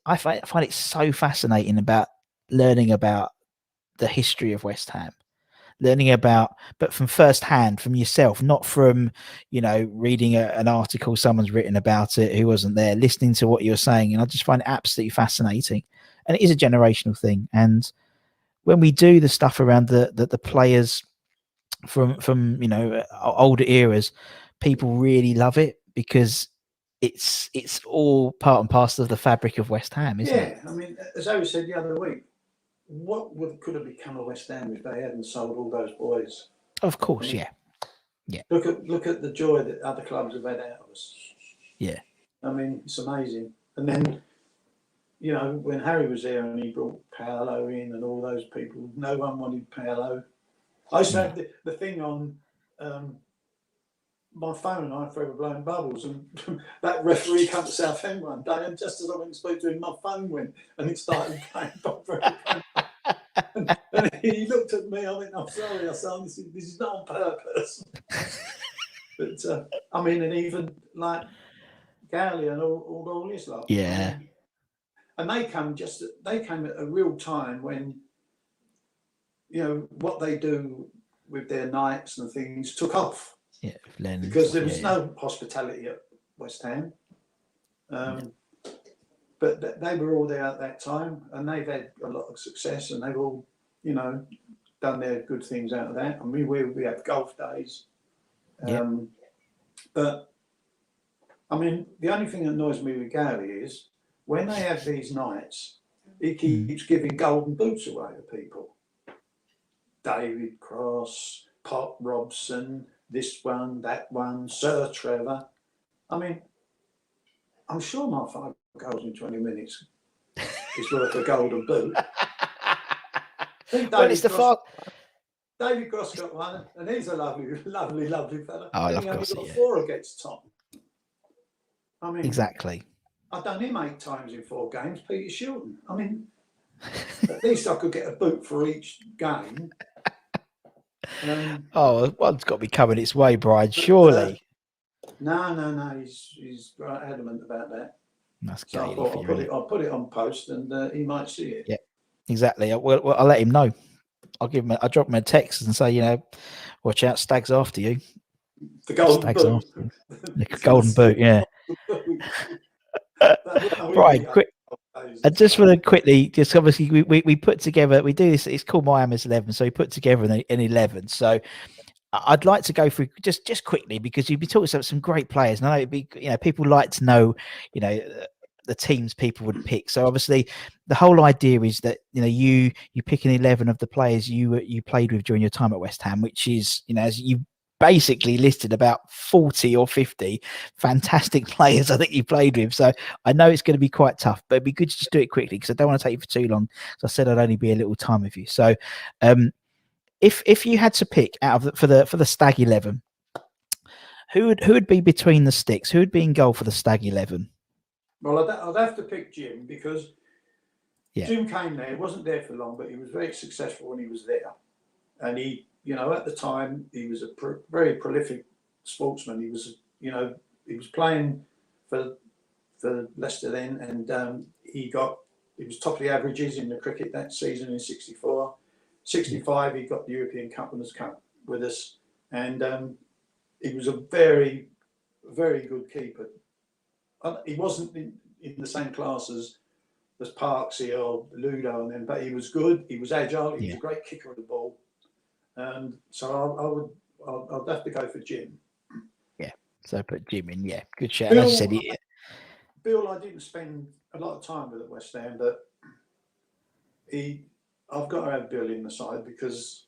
I find it so fascinating about learning about the history of West Ham, but from first hand, from yourself, not from, reading an article someone's written about it who wasn't there, listening to what you're saying. And I just find it absolutely fascinating. And it is a generational thing. And when we do the stuff around the players from older eras, people really love it, because it's all part and parcel of the fabric of West Ham, isn't it? Yeah, I mean, as I said the other week, what could have become of West Ham if they hadn't sold all those boys? Of course, Yeah. Look at the joy that other clubs have had out of us. Yeah. I mean, it's amazing. And then, you know, when Harry was there and he brought Paolo in and all those people, no one wanted Paolo. I used to have the thing on my phone, I'm forever blowing bubbles, and that referee come to Southend one day, and just as I went to speak to him, my phone went and it started playing and he looked at me, I went, I'm sorry, I said, this is not on purpose. But I mean, and even like Galley and all this lot. Yeah. And they came at a real time when, you know, what they do with their nights and things took off. Yeah, because there was no hospitality at West Ham. But they were all there at that time, and they've had a lot of success, and they've all, you know, done their good things out of that. I mean, we have golf days. But, I mean, the only thing that annoys me with Gary is when they have these nights, he keeps giving golden boots away to people. David Cross, Pop Robson, this one, that one, Sir Trevor. I mean, I'm sure my 5 goals in 20 minutes is worth a golden boot. Well, it's the fault. David Cross got one, and he's a lovely fella. Oh, I love Cross. He only got 4 against Tottenham. I mean, exactly. I've done him 8 times in 4 games. Peter Shilton. I mean, at least I could get a boot for each game. One's got to be coming its way, Brian. Surely. No. He's adamant about that. That's so I thought I'll put it on post, and he might see it. Yeah, exactly. I'll let him know. I'll drop him a text and say, you know, watch out, Stag's after you. The golden boot. The golden boot, yeah. Right, quick. I just want to quickly, just obviously, we put together, we do this, it's called My Hammers 11, so we put together an 11. So I'd like to go through just quickly, because you've been talking about some great players, and I know it'd be, you know, people like to know, you know, the teams people would pick. So obviously the whole idea is that, you know, you pick an 11 of the players you played with during your time at West Ham, which is, you know, as you basically listed about 40 or 50 fantastic players I think you played with. So I know it's going to be quite tough, but it'd be good to just do it quickly, because I don't want to take you for too long. So I said I'd only be a little time with you. So if you had to pick out of for the Stag 11, who would be between the sticks? Who would be in goal for the Stag 11? Well, I'd have to pick Jim, because Jim came there. He wasn't there for long, but he was very successful when he was there. And he, you know, at the time, he was a very prolific sportsman. He was, you know, he was playing for Leicester then, and he was top of the averages in the cricket that season in 64. 65, he got the European Cup Winners' Cup with us, and he was a very, very good keeper. He wasn't in the same class as Parksy or Ludo and them, but he was good. He was agile. He was a great kicker of the ball, and so I'd have to go for Jim. Yeah, so put Jim in. Yeah, good shout. Bill, as I said, Bill, I didn't spend a lot of time with at West Ham, but I've got to have Bill in the side, because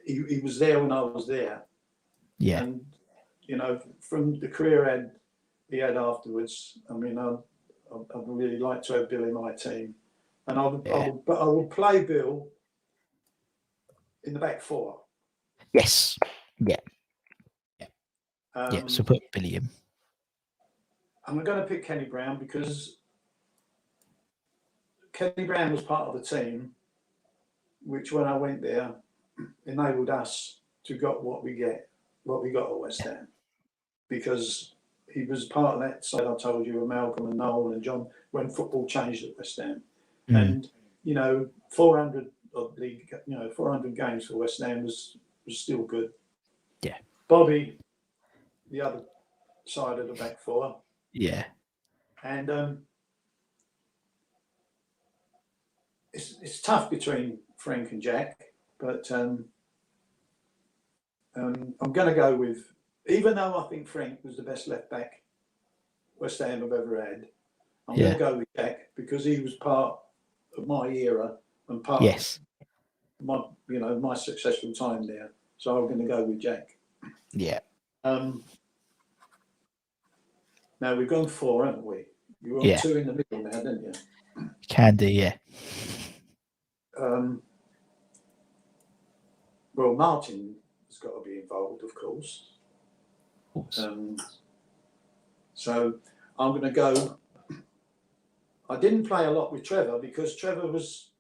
he was there when I was there. Yeah, and you know, from the career he had afterwards, I mean, I'd really like to have Bill in my team, and I will play Bill in the back 4. Yes. Yeah. So put Billy in. I'm going to pick Kenny Brown, because Kenny Brown was part of the team which, when I went there, enabled us to get what we got at West Ham, because he was part of that side I told you, of Malcolm and Noel and John, when football changed at West Ham. And, you know, 400 games for West Ham was still good. Yeah. Bobby, the other side of the back 4. Yeah. And it's tough between Frank and Jack, but I'm going to go with, even though I think Frank was the best left back West Ham have ever had, I'm going to go with Jack, because he was part of my era and part of my successful time there. So I'm going to go with Jack. Yeah. Now we've gone 4, haven't we? You were on 2 in the middle now, didn't you? Can do, yeah. Well, Martin has got to be involved, of course. So I'm going to go. I didn't play a lot with Trevor because Trevor was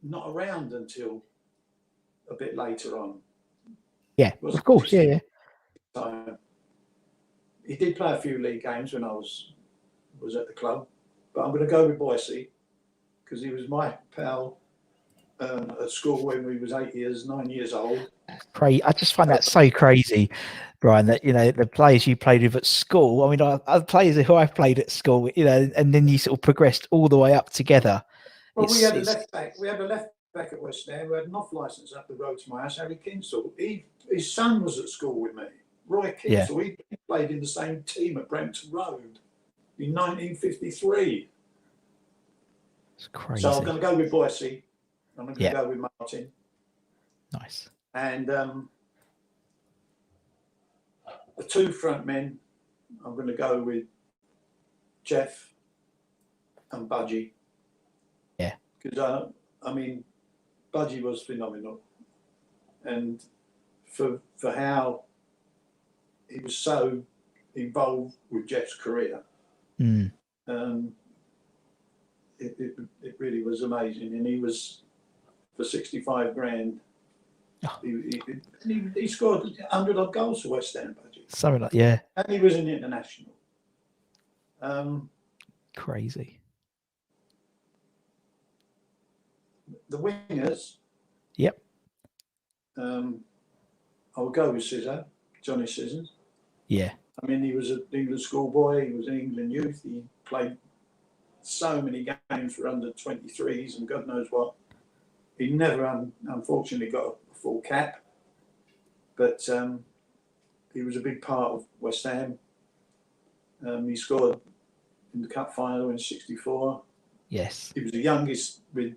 not around until a bit later on. Yeah, of course, yeah. So he did play a few league games when I was at the club, but I'm going to go with Boise because he was my pal at school when we was 9 years old. I just find that so crazy, Brian, that, you know, the players you played with at school, I mean, other players who I've played at school, you know, and then you sort of progressed all the way up together. Well, we had a left back. We had a left back at West Ham who had an off licence up the road to my house, Harry Kinsell. His son was at school with me, Roy Kinsell. He played in the same team at Brampton Road in 1953. It's crazy. So I'm going to go with Boise. I'm going to go with Martin. Nice. And the 2 front men, I'm going to go with Jeff and Budgie. Yeah. Because, I mean, Budgie was phenomenal. And for how he was so involved with Jeff's career, it really was amazing. And he was, for 65 grand, he scored 100 odd goals for West Ham, Budgie. Something like, yeah. And he was an international. Crazy. The wingers. Yep. I would go with Sizzo, Johnny Scissors. Yeah. I mean, he was an England schoolboy. He was an England youth. He played so many games for under 23s and God knows what. He never, unfortunately, got a full cap, but he was a big part of West Ham. He scored in the cup final in '64. Yes. He was the youngest with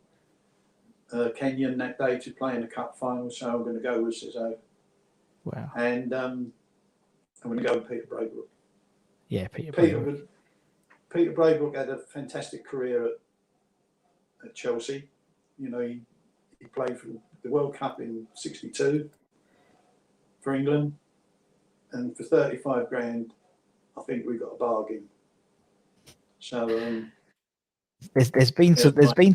Kenyan that day to play in the cup final, so I'm going to go with Sizzo. Wow. And I'm going to go with Peter Braybrook. Yeah, Peter Braybrook. Peter Braybrook had a fantastic career at Chelsea. You know, he played for the World Cup in '62 for England, and for 35 grand, I think we got a bargain. So there's been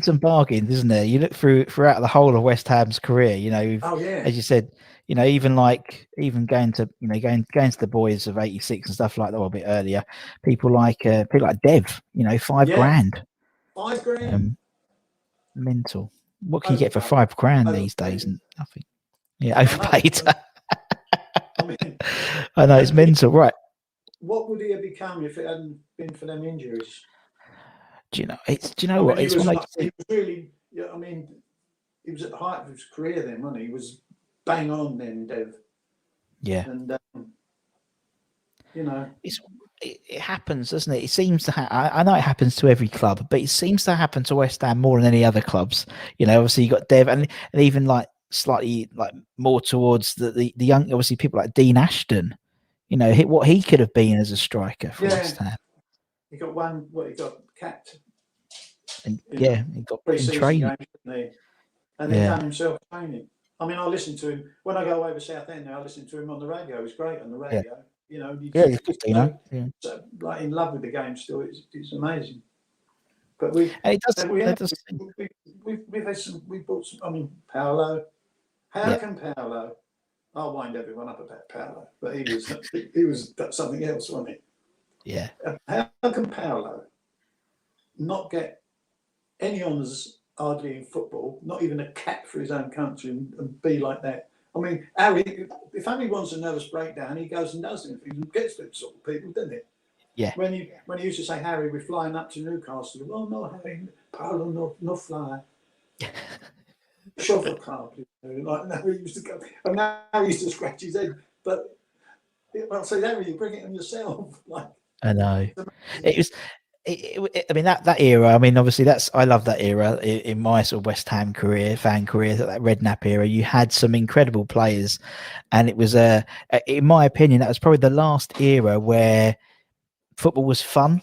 some bargains, isn't there? You look throughout the whole of West Ham's career. You know, as you said, you know, even going to the boys of '86 and stuff like that, or a bit earlier. People like Dev. You know, $5 grand. $5 grand. Mental. What can you get for $5 grand these days? And nothing. Yeah, overpaid. I know, it's mental, right? What would he have become if it hadn't been for them injuries? Do you know what? It's one of he was really. Yeah, I mean, he was at the height of his career then, wasn't he? He was bang on then, Dev. Yeah. And you know, it happens, doesn't it? It seems to I know it happens to every club, but it seems to happen to West Ham more than any other clubs. You know, obviously you got Dev, and even like slightly like more towards the young, obviously people like Dean Ashton. You know, what he could have been as a striker for West Ham. He got he got capped. And he got in training. And he done himself training. I mean, I listen to him when I go over Southend now. I listen to him on the radio. He's great on the radio. Yeah. You know, he's good, you know. Yeah. So, like in love with the game still. It's amazing. But we've had some. We bought some. I mean, Paolo. How can Paolo? I'll wind everyone up about Paolo, but he was something else, wasn't he? Yeah. How can Paolo not get any honours hardly in football, not even a cap for his own country, and be like that? I mean, Harry, if Harry wants a nervous breakdown, he goes and does it. He gets them sort of people, doesn't it? Yeah. When he used to say, Harry, we're flying up to Newcastle. Oh no, Harry, Paolo, no fly. Shovel car, like now he used to go, and now he used to scratch his head. But I'll say, Harry, you bring it on yourself. Like, I know. It was. I mean that era. I mean, obviously I love that era in my sort of West Ham fan career. That Redknapp era, you had some incredible players, and it was in my opinion, that was probably the last era where football was fun.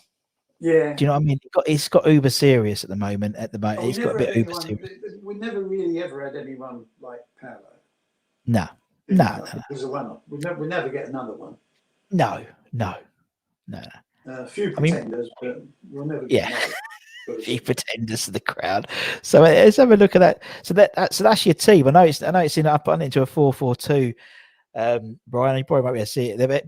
Yeah. Do you know what I mean? It's got uber serious at the moment. Oh, It's got a bit uber serious. We never really ever had anyone like Paolo. No. It was a one-off. We never get another one. No. A few pretenders, but we'll never get another. Few pretenders to the crowd. So let's have a look at that. So that's your team. I know it's up on into a 4-4-2. Brian, you probably might be able to see it, but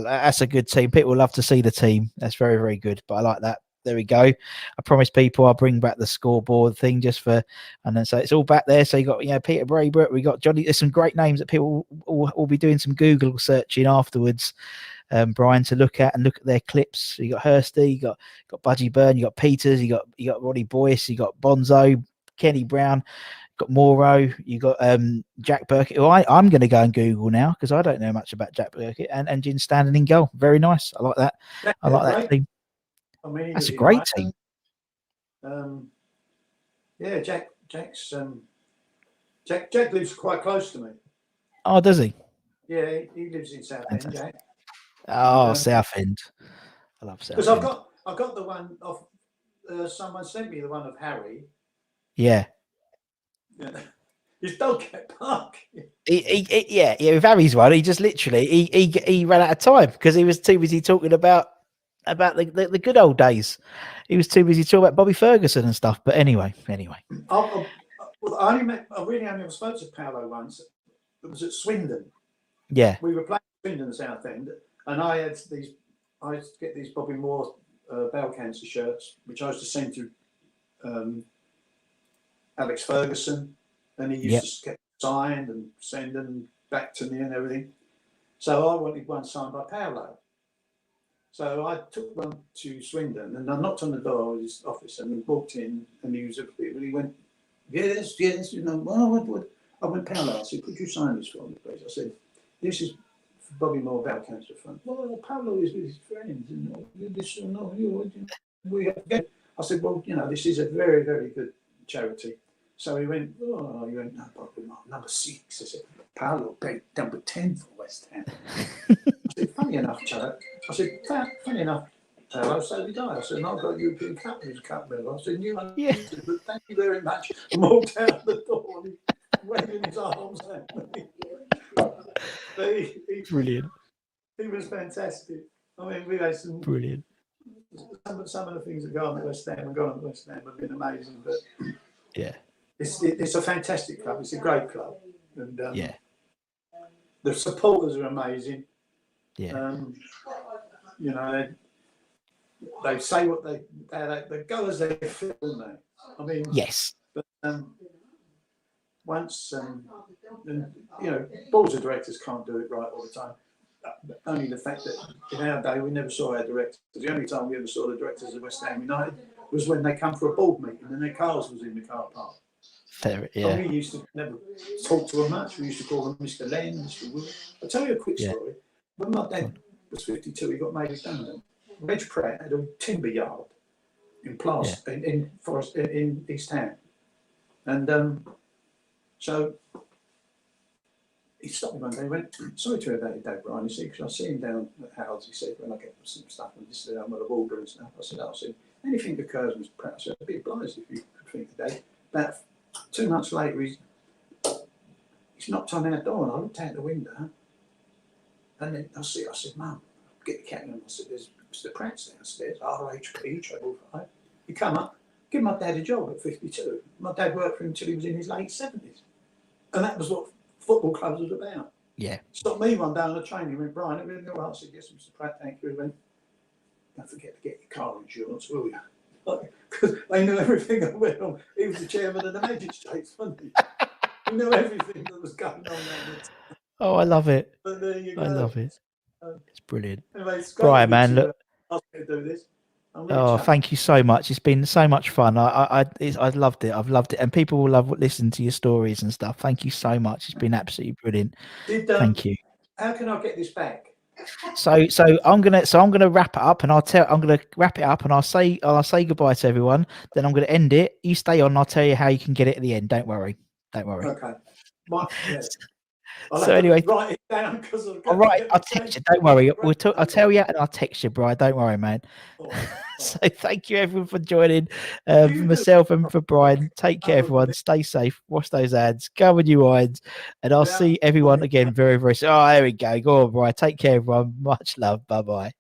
that's a good team. People love to see the team. That's very, very good. But I like that. There we go. I promise people I'll bring back the scoreboard thing and then so it's all back there. So you got Peter Braybrook, we got Johnny. There's some great names that people will be doing some Google searching afterwards. Brian, to look at their clips. You got Hursty, you got Budgie Byrne, you got Peters, you got Ronnie Boyce, you got Bonzo, Kenny Brown, got Moro, you got Jack Burkett, who I'm going to go and Google now because I don't know much about Jack Burkett, and Jim standing in goal. Very nice. I like that. I like that team. I mean, that's a great team. Yeah, Jack lives quite close to me. Oh, does he? Yeah, he lives in Southend, Jack. Oh, Southend. I love Southend. Because I've got the one of someone sent me the one of Harry. Yeah. His dog kept barking. Yeah. With Harry's one, he just literally he ran out of time because he was too busy talking about the good old days. He was too busy talking about Bobby Ferguson and stuff. But anyway. I really only spoke to Paolo once. It was at Swindon. Yeah. We were playing Swindon Southend, and I used to get these Bobby Moore bowel cancer shirts, which I used to send to Alex Ferguson, and he used to get signed and send them back to me and everything. So I wanted one signed by Paolo. So I took one to Swindon, and I knocked on the door of his office, and he walked in, and he went, yes, well, I went, Paolo, I said, could you sign this for me, please? I said, this is for Bobby Moore Bowel Cancer Fund. Well, Paolo is with his friends, and this, we have to get. I said, well, this is a very, very good charity. So he went, no, Bobby Moore, number 6. I said, Paolo paid number 10 for West Ham. I said, funny enough, Paolo, so did I. I said, I've got European Cup medal. I said, but thank you very much. And walked out the door and he waving his arms at me. Brilliant. He was fantastic. I mean, we had some brilliant. Some of the things that go on at West Ham have been amazing. But yeah, it's a fantastic club. It's a great club, and the supporters are amazing. Yeah, they say what they go as they feel, don't they? I mean, yes. But once boards of directors can't do it right all the time. Only the fact that in our day we never saw our directors. The only time we ever saw the directors of West Ham United was when they come for a board meeting and their cars was in the car park. Fair, yeah. And we used to never talk to them much. We used to call them Mr. Len, Mr. Wood. I'll tell you a quick story. When my dad was 52, he got made redundant. Reg Pratt had a timber yard in Plaster, in Forest, in East Ham. And so he stopped me one day. He went, sorry to hear about your dad, Brian. He said, because I see him down at Howard's. He said, when I get some stuff and this I'm on the water and stuff. I said, anything that occurs, Mr. Pratt. I said, I'd be obliged if you could think today. About 2 months later, he's knocked on our door, and I looked out the window, and then I said, Mum, get the cat in. I said, there's Mr. Pratt's downstairs, RHP, treble 5. He come up, give my dad a job at 52. My dad worked for him until he was in his late 70s. And that was what football clubs was about. Yeah. Stopped me one day on the train. He went, Brian, everything all right? I said, yes, Mr. Pratt, thank you. He went, don't forget to get your car insurance, will you? Because they knew everything that went on. He was the chairman of the magistrates, wasn't he? He knew everything that was going on there. Oh, I love it. But there you go. I love it. It's brilliant. Anyway, it's great, Brian, man. Look, ask me to do this. Thank you so much. It's been so much fun. I loved it. I've loved it, and people will love listening to your stories and stuff. Thank you so much. It's been absolutely brilliant. Thank you. How can I get this back? So I'm gonna wrap it up, and I'm gonna wrap it up, and I'll say goodbye to everyone. Then I'm gonna end it. You stay on. And I'll tell you how you can get it at the end. Don't worry. Okay. So anyway, write it down because all right, I'll text you. Don't worry. I'll tell you, and I'll text you, Brian. Don't worry, man. Right. So thank you everyone for joining. For myself and for Brian. Take care, everyone. Stay safe. Wash those hands. Go with your irons, and I'll see everyone again very, very soon. Oh, there we go. Go on, Brian. Take care, everyone. Much love. Bye bye.